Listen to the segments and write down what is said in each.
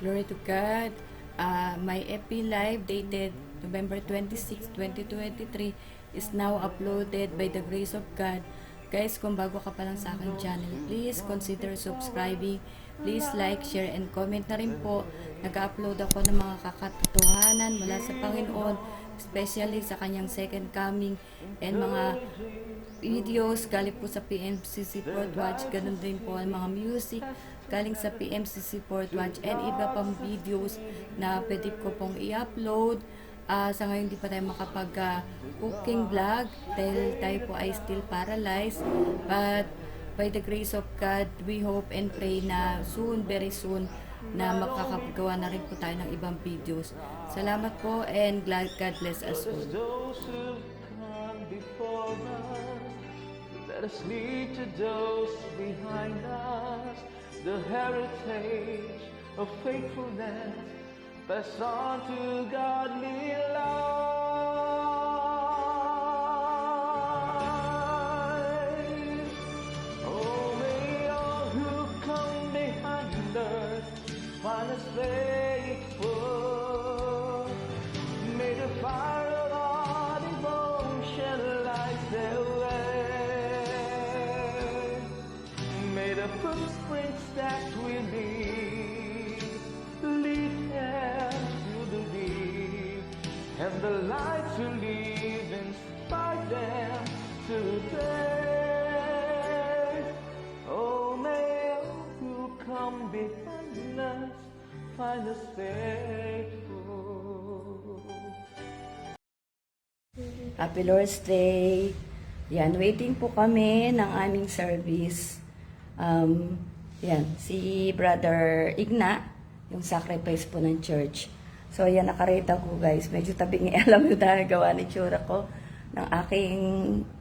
Glory to God. My FB Live dated November 26, 2023 is now uploaded by the grace of God. Guys, kung bago ka pa lang sa aking channel, please consider subscribing. Please like, share, and comment na rin po. Nag-upload ako ng mga kakatotohanan mula sa Panginoon, especially sa kanyang second coming and mga videos galing po sa PMCC Port Watch. Ganun din po ang mga music galing sa PMCC Port Watch and iba pang videos na pwede ko pong i-upload. Sa ngayon di pa tayo makapag cooking vlog dahil tayo po ay still paralyzed, but by the grace of God we hope and pray na soon, very soon, na makakagawa na rin po tayo ng ibang videos. Salamat po and God bless us all. Let us lead to those behind us, the heritage of faithfulness, pass on to godly life. Oh, may all who come behind us find us faithful. May the fire of our devotion light their way. May the footprints that we leave lead them to the deep, and the light to live inspire them today. Oh, may all who come behind us find us faithful. Happy Lord's Day. Yan, waiting po kami ng aming service. Yan, si Brother Igna, yung sacrifice po ng church. So, yan, nakarita ko guys. Medyo tabing alam yung gawa ni tsura ko ng aking,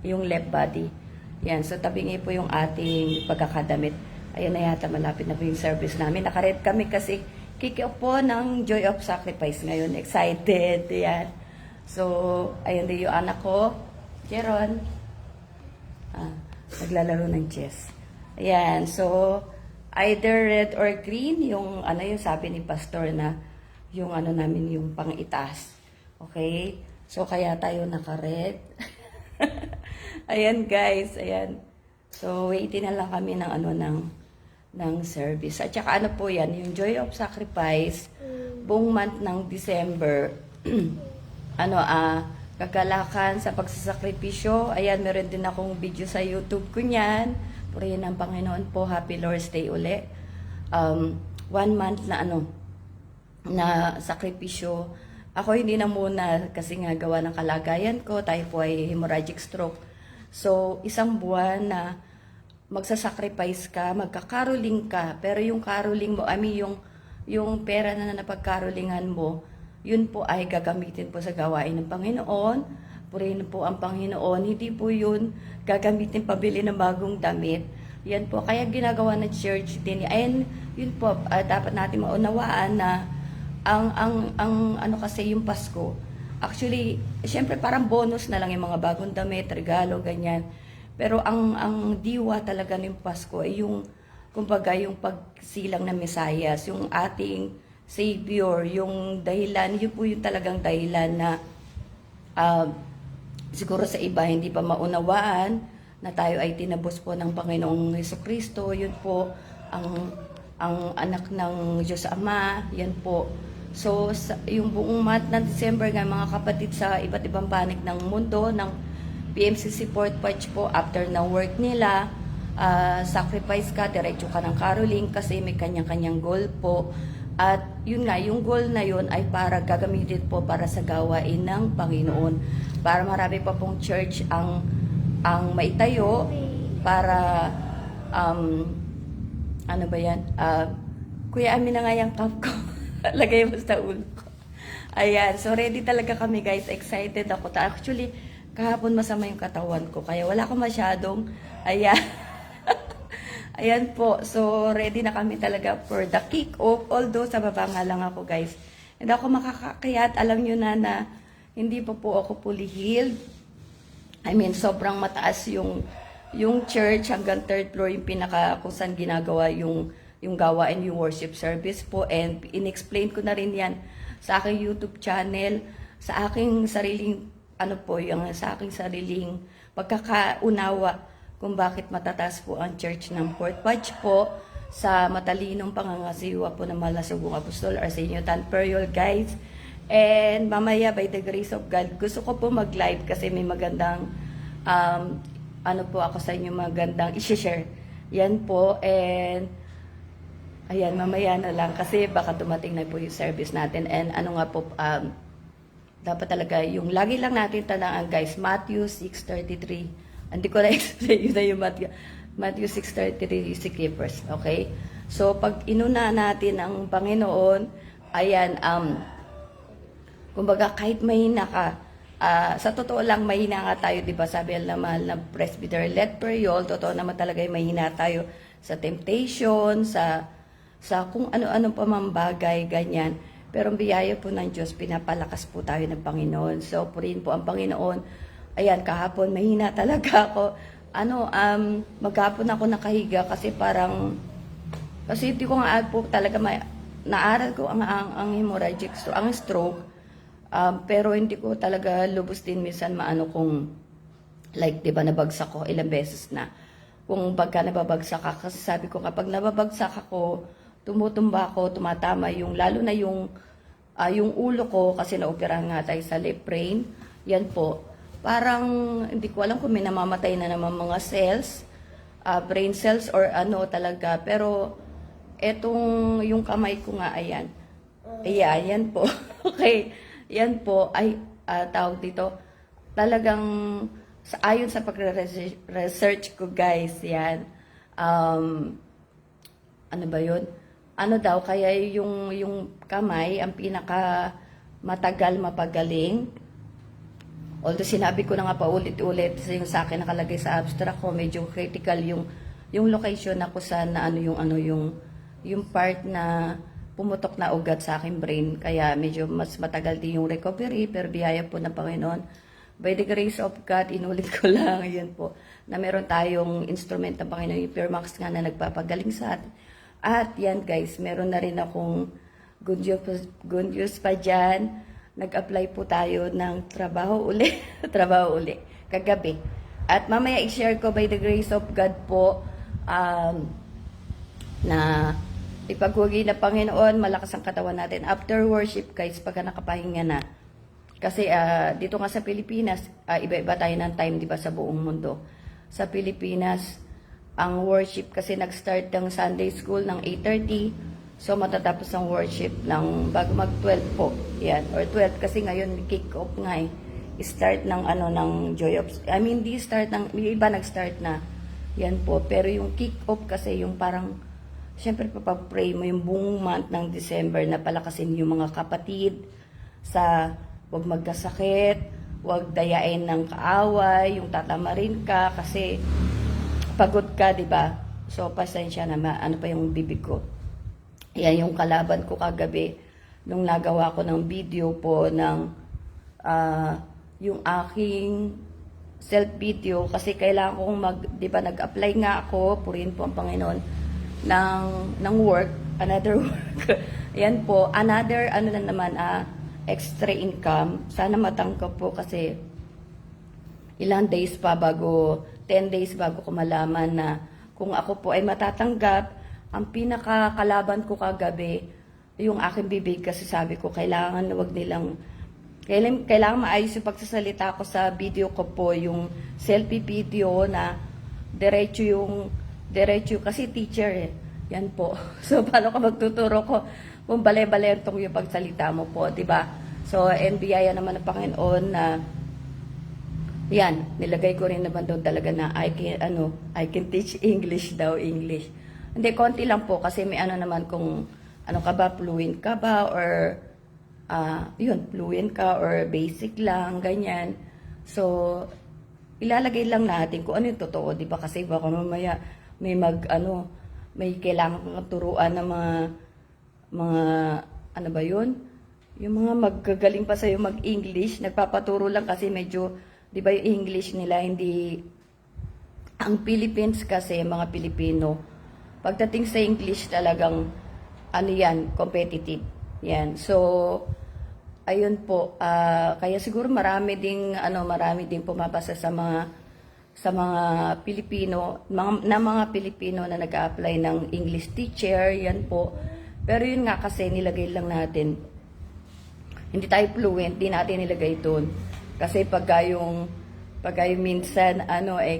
yung left body. Yan, so tabingi po yung ating pagkakadamit. Ayan na yata, malapit na po yung service namin. Nakarit kami kasi kick-off po ng Joy of Sacrifice ngayon. Excited, yan. So, ayun din yung anak ko, Jeron. Naglalaro ng chess. Ayan, so, either red or green, yung yung sabi ni pastor na, yung namin, yung pang-itas. Okay? So, kaya tayo naka-red. Ayan guys, ayan. So, waiting na lang kami ng ng service. At saka po yan, yung Joy of Sacrifice, buong month ng December, kagalakan sa pagsasakripisyo. Ayan, meron din akong video sa YouTube ko niyan. Purihin ng Panginoon po, Happy Lord's Day uli. 1 month na na sakripisyo. Ako hindi na muna kasi nga gawa ng kalagayan ko, tayo po ay hemorrhagic stroke. So, 1 buwan na magsasacrifice ka, magkakaroling ka, pero yung caroling mo, yung pera na napagkarolingan mo, yun po ay gagamitin po sa gawain ng Panginoon. Purihin po ang Panginoon. Hindi po yun gagamitin pabili ng bagong damit. Yan po. Kaya ginagawa ng church din. And yun po, dapat natin maunawaan na ang kasi yung Pasko. Actually, syempre parang bonus na lang yung mga bagong damit, regalo, ganyan. Pero ang diwa talaga ng Pasko ay yung, kumbaga, yung pagsilang ng Mesayas, yung ating Savior, yung dahilan, yun po yung talagang dahilan na siguro sa iba hindi pa maunawaan na tayo ay tinabos po ng Panginoong Jesucristo. Yun po ang anak ng Diyos Ama, yan po. So, yung buong month ng December nga mga kapatid sa iba't ibang panig ng mundo, ng PMCC Port Watch po, after na work nila, sacrifice ka, diretso ka ng caroling kasi may kanyang-kanyang goal po. At yun nga, yung goal na yun ay para gagamitin po para sa gawain ng Panginoon. Para marami pa pong church ang maitayo para, ano ba yan? Kuya, amin na nga yung cup ko. Lagay mo sa ulo ko. Ayan, so ready talaga kami guys. Excited ako. Actually, kahapon masama yung katawan ko. Kaya wala ko masyadong, ayan. Ayan po, so ready na kami talaga for the kick-off. Although sa baba nga lang ako guys. Hindi ako makakakayat. Alam nyo na hindi pa po ako fully healed. I mean, sobrang mataas yung church hanggang 3rd floor yung pinaka kung saan ginagawa yung yung gawain, yung worship service po. And in-explain ko na rin yan sa aking YouTube channel, sa aking sariling, sa aking sariling pagkakaunawa kung bakit matataas po ang church ng Fort Watch po sa matalinong pangangasiwa po ng Malasugong Apostol Arsenio Tan Periol, guys. And mamaya, by the grace of God, gusto ko po mag-live kasi may magandang po ako sa inyo magandang i-share. Yan po. And ayan, mamaya na lang kasi baka dumating na po yung service natin. And dapat talaga yung lagi lang natin tandaan, guys, Matthew 6:33. Hindi ko na-explain yun na yung Matthew 6:33 is the keepers. Okay? So, pag inuna natin ang Panginoon, ayan, kumbaga kahit mahina ka, sa totoo lang mahina nga tayo, di ba? Sabi ang mahal na Presbyter Let Periol, totoo naman talaga mahina tayo sa temptation, sa kung ano-ano pa mang bagay, ganyan. Pero ang biyaya po ng Diyos, pinapalakas po tayo ng Panginoon. So, purihin po ang Panginoon. Ayan, kahapon, mahina talaga ako. Maghapon ako nakahiga kasi kasi hindi ko nga po talaga naaral ko ang hemorrhagic stroke, ang stroke. Pero hindi ko talaga lubos din minsan kung, like, di ba, nabagsak ko ilang beses na. Kung pagka nababagsak ka, kasi sabi ko, kapag nababagsak ako, tumutumba ako, tumatama lalo na yung ulo ko, kasi naoperahan nga tayo sa left brain. Yan po. Parang, hindi ko alam kung may namamatay na naman mga cells, brain cells or talaga. Pero, yung kamay ko nga, ayan. Ayan po. Okay. Yan po, tawag dito. Talagang, ayon sa pagre-research ko, guys, yan. Ano ba yun? Kaya yung kamay, ang pinaka matagal mapagaling. Although sinabi ko na nga pa ulit-ulit, yung sa akin nakalagay sa abstract ko, medyo critical yung location na kung saan na yung part na pumutok na ugat sa aking brain. Kaya medyo mas matagal din yung recovery, pero biyaya po ng Panginoon. By the grace of God, inulit ko lang, yun po, na meron tayong instrument ng Panginoon, yung Puremax nga na nagpapagaling sa atin. At yan, guys, meron na rin akong good news pa dyan. Nag-apply po tayo ng trabaho uli. Trabaho uli. Kagabi. At mamaya i-share ko by the grace of God po na ipaghugi na Panginoon, malakas ang katawan natin. After worship, guys, pagka nakapahinga na. Kasi dito nga sa Pilipinas, iba-iba tayo ng time, di ba, sa buong mundo. Sa Pilipinas, ang worship kasi nag-start ng Sunday school ng 8:30. So, matatapos ang worship ng bago mag-12 po. Yan. Or 12 kasi ngayon kick-off nga eh. Start ng ng Joy of... di start ng... Yung iba nag-start na. Yan po. Pero yung kick-off kasi yung parang... Siyempre, papapray mo yung buong month ng December na palakasin yung mga kapatid sa huwag magkasakit, huwag dayain ng kaaway, yung tatamarin ka kasi pagod ka, di ba? So, pasensya na, pa yung bibig ko. Yan yung kalaban ko kagabi nung nagawa ko ng video po ng yung aking self-video kasi kailangan kong di ba, nag-apply nga ako, purihin po ang Panginoon, ng work, another work. Yan po, another, extra income. Sana matangkap po kasi ilang days pa 10 days bago ko malaman na kung ako po ay matatanggap. Ang pinakakalaban ko kagabi, yung aking bibig kasi sabi ko, kailangan maayos yung pagsasalita ko sa video ko po, yung selfie video na diretso kasi teacher eh. Yan po. So, paano ka magtuturo ko kung bale-balertong yung pagsalita mo po, di ba? So, biyaya naman ng Panginoon na yan, nilagay ko rin naman doon talaga na I can teach English daw, English. Hindi, konti lang po kasi may naman kung ka ba, fluent ka ba, or fluent ka, or basic lang, ganyan. So, ilalagay lang natin kung ano yung totoo, di ba? Kasi baka mamaya may may kailangan kang turuan ng mga, ba yun? Yung mga maggagaling pa sa'yo mag-English, nagpapaturo lang kasi medyo, di ba yung English nila, hindi, ang Philippines kasi, mga Pilipino, pagdating sa English talagang ano yan, competitive. Yan. So, ayun po. Kaya siguro marami ding pumapasa sa mga Pilipino, mga Pilipino na nag-a-apply ng English teacher, yan po. Pero yun nga kasi nilagay lang natin, hindi tayo fluent, di natin nilagay doon. Kasi pagka yung minsan,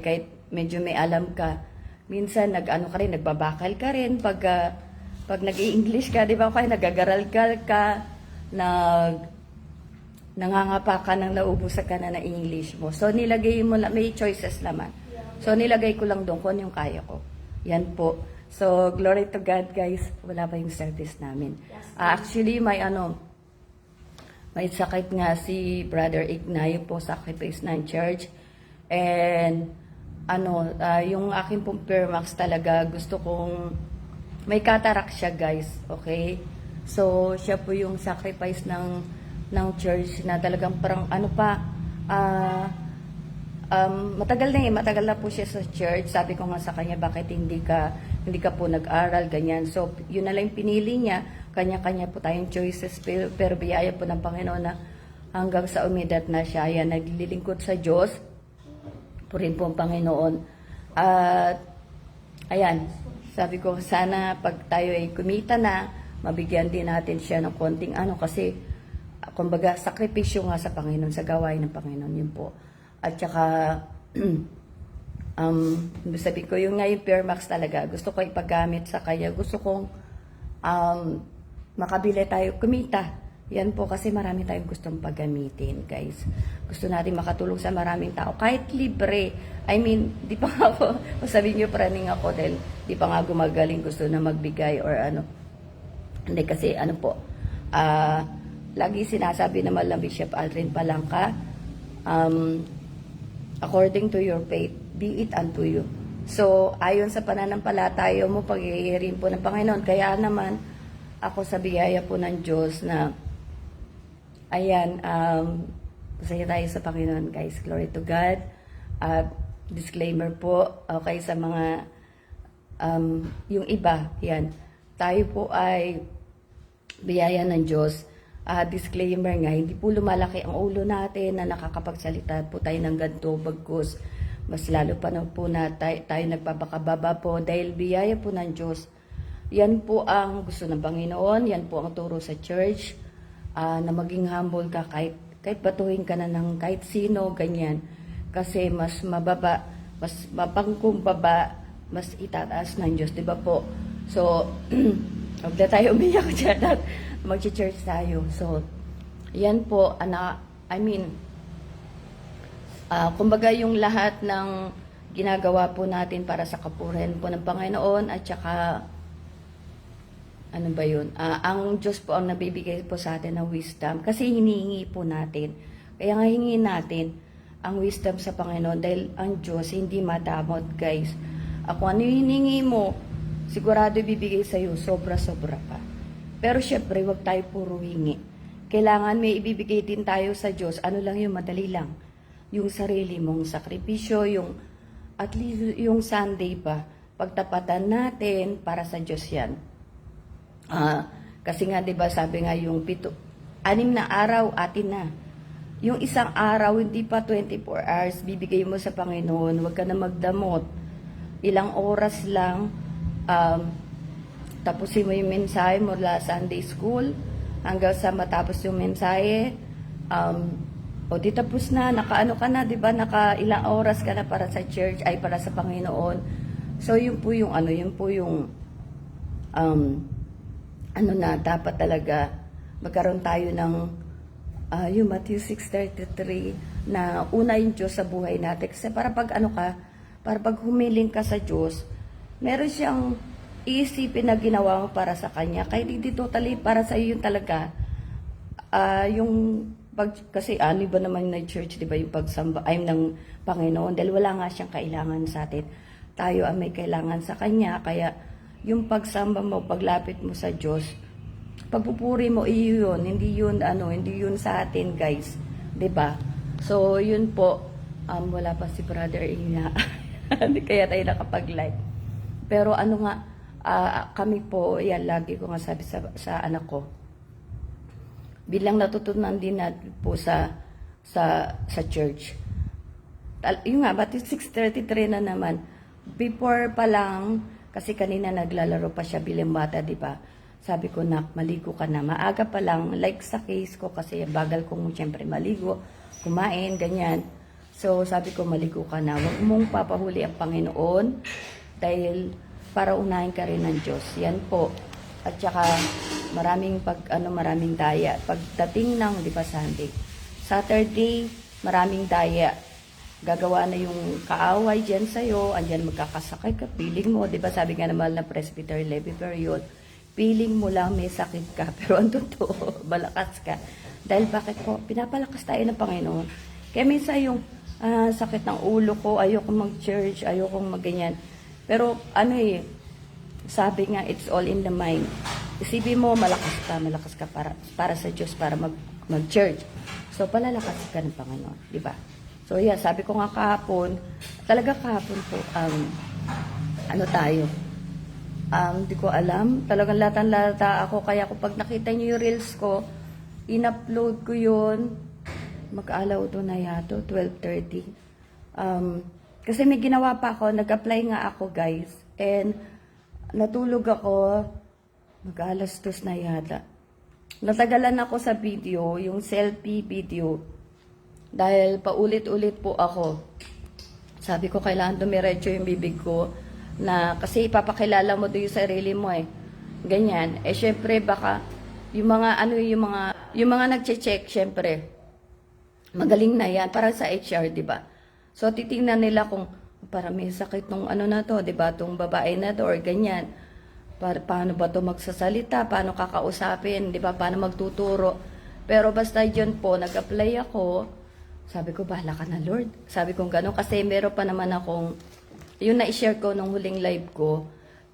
kahit medyo may alam ka, minsan ka rin, nagbabakal ka rin pag nag-i-English ka, di ba? Kaya nagagaral-gal ka, nangangapa ka nang naubusan ka na ng English mo. So, nilagay mo lang, may choices naman. So, nilagay ko lang doon kung ano yung kaya ko. Yan po. So, glory to God, guys. Wala pa yung service namin. Actually, may sakit nga si Brother Ignacio po, sacrifice ng church. And, yung aking pong Permax talaga, gusto kong, may cataract siya, guys. Okay? So, siya po yung sacrifice ng church na talagang parang matagal na po siya sa church. Sabi ko nga sa kanya, bakit hindi ka po nag-aral, ganyan. So, yun na lang pinili niya. Kanya-kanya po tayong choices, pero biyaya po ng Panginoon na hanggang sa umidad na siya, yan, naglilingkod sa Diyos, po rin po ang Panginoon. At, ayan, sabi ko, sana pag tayo ay kumita na, mabigyan din natin siya ng konting kasi, kumbaga, sakripisyo nga sa Panginoon, sa gawain ng Panginoon, yun po. At saka, sabi ko, yung nga yung Permax talaga, gusto ko ipagamit sa kanya, gusto kong makabili tayo, kumita. Yan po kasi marami tayong gustong paggamitin, guys. Gusto natin makatulong sa maraming tao, kahit libre. I mean, di pa nga ako, sabihin nyo praning ako dahil di pa nga gumagaling, gusto na magbigay or Hindi kasi lagi sinasabi naman lang Bishop Aldrin Palangka, according to your faith, be it unto you. So, ayon sa pananampalataya mo, pag-iirin po ng Panginoon. Kaya naman, ako sa biyaya po ng Diyos na, ayan, masaya tayo sa Panginoon, guys. Glory to God. At disclaimer po, okay, sa mga, yung iba, yan. Tayo po ay biyaya ng Diyos. Disclaimer nga, hindi po lumalaki ang ulo natin na nakakapagsalita po tayo ng ganito, bagkus. Mas lalo pa na po na tayo nagpapakababa po dahil biyaya po ng Diyos. Yan po ang gusto ng Panginoon, yan po ang turo sa church, na maging humble ka kahit batuhin ka na ng kahit sino, ganyan. Kasi mas mababa, mas mapangkumbaba, mas itataas ng Diyos, di ba po? So, huwag na tayo umiyak dyan at mag-church tayo. So, yan po, kumbaga yung lahat ng ginagawa po natin para sa kapurihan po ng Panginoon at saka, ang Diyos po ang nabibigay po sa atin ng wisdom kasi hinihingi po natin. Kaya nga hingin natin ang wisdom sa Panginoon dahil ang Diyos hindi madamot, guys. Kung ano yung hiningi mo, sigurado ibibigay sa'yo, sobra-sobra pa. Pero syempre, wag tayo puro hingi. Kailangan may ibibigay din tayo sa Diyos. Ano lang yung madali lang. Yung sarili mong sakripisyo, at least yung Sunday pa, pagtapatan natin para sa Diyos yan. Kasi nga, diba, sabi nga yung 6 na araw, atin na. Yung isang araw, hindi pa 24 hours, bibigay mo sa Panginoon. Huwag ka na magdamot. Ilang oras lang, tapusin mo yung mensahe mula Sunday school hanggang sa matapos yung mensahe. O di tapos na, nakaano ka na, di ba? Naka ilang oras ka na para sa church, ay para sa Panginoon. So yun po yung dapat talaga magkaroon tayo ng yung Matthew 6:33 na una yung Diyos sa buhay natin. Kasi para pag humiling ka sa Diyos, meron siyang iisipin na ginawa mo para sa Kanya. Kaya hindi totally para sa iyo yung talaga. Kasi ba naman na church, di ba, yung pagsamba ay ng Panginoon. Dahil wala nga siyang kailangan sa atin. Tayo ang may kailangan sa Kanya. Kaya yung pagsamba mo, paglapit mo sa Diyos, pagpupuri mo, iyon. Hindi yun sa atin, guys. Di ba? So, yun po. Wala pa si Brother Ina. Kaya tayo nakapag-live. Pero kami po, yan, lagi ko nga sabi sa anak ko, bilang natutunan din natin po sa church. Yung nga, but 6:33 na naman. Before pa lang, kasi kanina naglalaro pa siya bilang bata, di ba? Sabi ko, nak, maligo ka na. Maaga pa lang, like sa case ko, kasi bagal kong siyempre maligo, kumain, ganyan. So, sabi ko, maligo ka na. Huwag mong papahuli ang Panginoon dahil para unahin ka rin ng Diyos. Yan po. At saka, maraming daya. Pagdating ng, di ba, Sunday, Saturday, maraming daya. Gagawa na yung kaaway dyan sa'yo, andyan magkakasakit ka, feeling mo, di ba sabi nga naman na presbytery levy period, feeling mo lang may sakit ka, pero ang totoo, malakas ka. Dahil bakit po, pinapalakas tayo ng Panginoon. Kaya minsan yung sakit ng ulo ko, ayokong mag-church, ayokong mag-ganyan. Pero sabi nga, it's all in the mind. Isipin mo, malakas ka para sa Diyos, para mag-church. So, palalakas ka ng Panginoon, di ba? So, yeah, sabi ko nga kahapon, talaga kahapon po, di ko alam, talagang latan-lata ako, kaya pag nakita niyo yung reels ko, in-upload ko yun, mag-alaw to na yato, 12:30. Kasi may ginawa pa ako, nag-apply nga ako, guys, and natulog ako, mag-alas 2 na yata. Natagalan ako sa video, yung selfie video, dahil paulit-ulit po ako. Sabi ko, kailangan dumiretso yung bibig ko, na kasi ipapakilala mo doon yung sarili mo Ganyan. Syempre, baka, yung mga nagche-check, syempre, magaling na yan, para sa HR, di ba? So, titingnan nila kung, para may sakit nung na to, di ba? Tong babae na to, or ganyan. Paano ba to magsasalita? Paano kakausapin? Di ba? Paano magtuturo? Pero basta yun po, nag-apply ako. Sabi ko, bahala ka na, Lord. Sabi ko gano'n. Kasi meron pa naman akong, yung na-share ko nung huling live ko,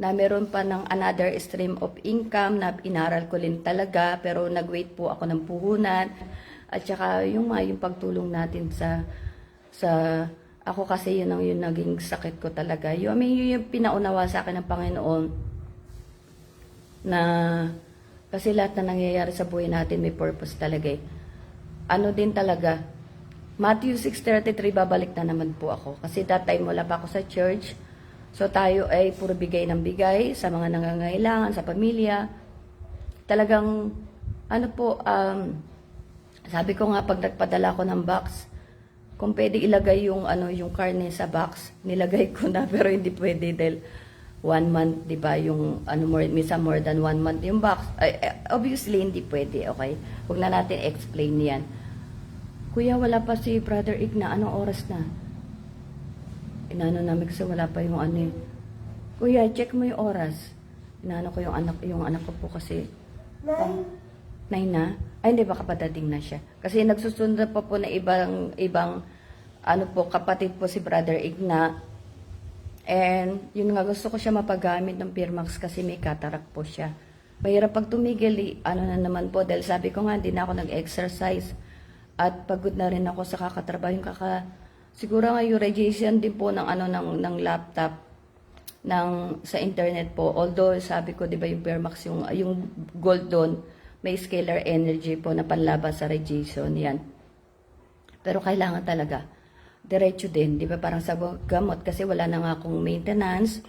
na meron pa ng another stream of income na inaral ko rin talaga. Pero nag-wait po ako ng puhunan. At saka yung pagtulong natin sa ako kasi yun naging sakit ko talaga. Yun yung pinaunawa sa akin ng Panginoon na kasi lahat na nangyayari sa buhay natin may purpose talaga din talaga. Matthew 6:33, babalik na naman po ako. Kasi that time wala pa ako sa church. So tayo ay puro bigay ng bigay sa mga nangangailangan, sa pamilya. Talagang, sabi ko nga pag nagpadala ko ng box, kung pwede ilagay yung karne sa box, nilagay ko na, pero hindi pwede dahil 1 month, di ba, yung minsan more than 1 month yung box. Obviously, hindi pwede, okay? Huwag na natin explain yan. Kuya, wala pa si Brother Igna. Anong oras na? Inano namin kasi wala pa yung Kuya, check mo yung oras. Inano ko yung anak ko po kasi. 9 na? Ay, hindi, baka padating na siya. Kasi nagsusunod pa po na ibang kapatid po si Brother Igna. And yun nga, gusto ko siya mapagamit ng Pirmax kasi may cataract po siya. Mahirap pag tumigil, na naman po, dahil sabi ko nga, hindi na ako nag-exercise. At pagod na rin ako sa kakatrabaho. Siguro nga yung radiation din po ng laptop, sa internet po. Although, sabi ko, di ba yung Permax, yung gold doon, may scalar energy po na panlaban sa radiation, yan. Pero kailangan talaga, diretso din, di ba? Parang sa gamot, kasi wala na nga akong maintenance.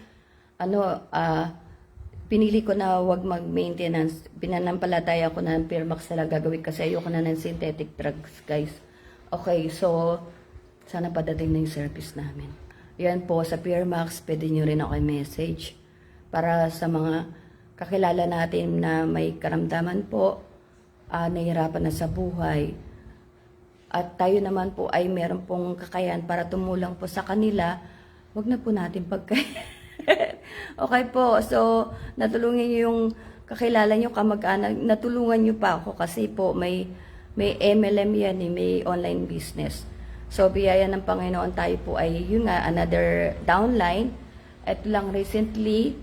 Pinili ko na wag mag-maintenance. Pinanampalataya ko na ng Pirmax talaga gagawin kasi ayoko na ng synthetic drugs, guys. Okay, so, sana padating na yung service namin. Yan po, sa Pirmax, pwede nyo rin ako i-message. Para sa mga kakilala natin na may karamdaman po, nahihirapan na sa buhay. At tayo naman po ay meron pong kakayahan para tumulong po sa kanila, wag na po natin pagkain. Okay po, so natulungan niyo yung kakilala niyo, kamag-anak, natulungan niyo pa ako kasi po may MLM yan, may online business. So biyaya ng Panginoon, tayo po ay yun nga, another downline. Ito lang recently.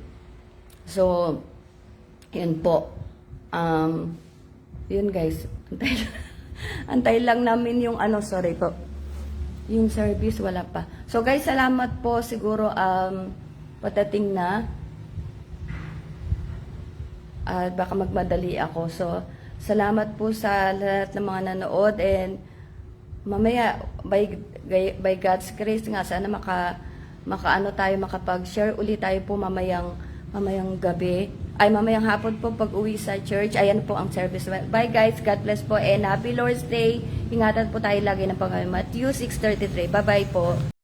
So yun po. Yun guys, antay lang namin yung sorry po. Yung service wala pa. So guys, salamat po, siguro patating na. at baka magmadali ako. So, salamat po sa lahat ng mga nanood, and mamaya by God's grace nga sana makaano tayo, makapag-share ulit tayo po mamayang gabi. Ay, mamayang hapon po pag uwi sa church. Ayan po ang service. Bye guys, God bless po and happy Lord's Day. Ingatan po tayo lagi ng Panginoon. Matthew 6:33. Bye-bye po.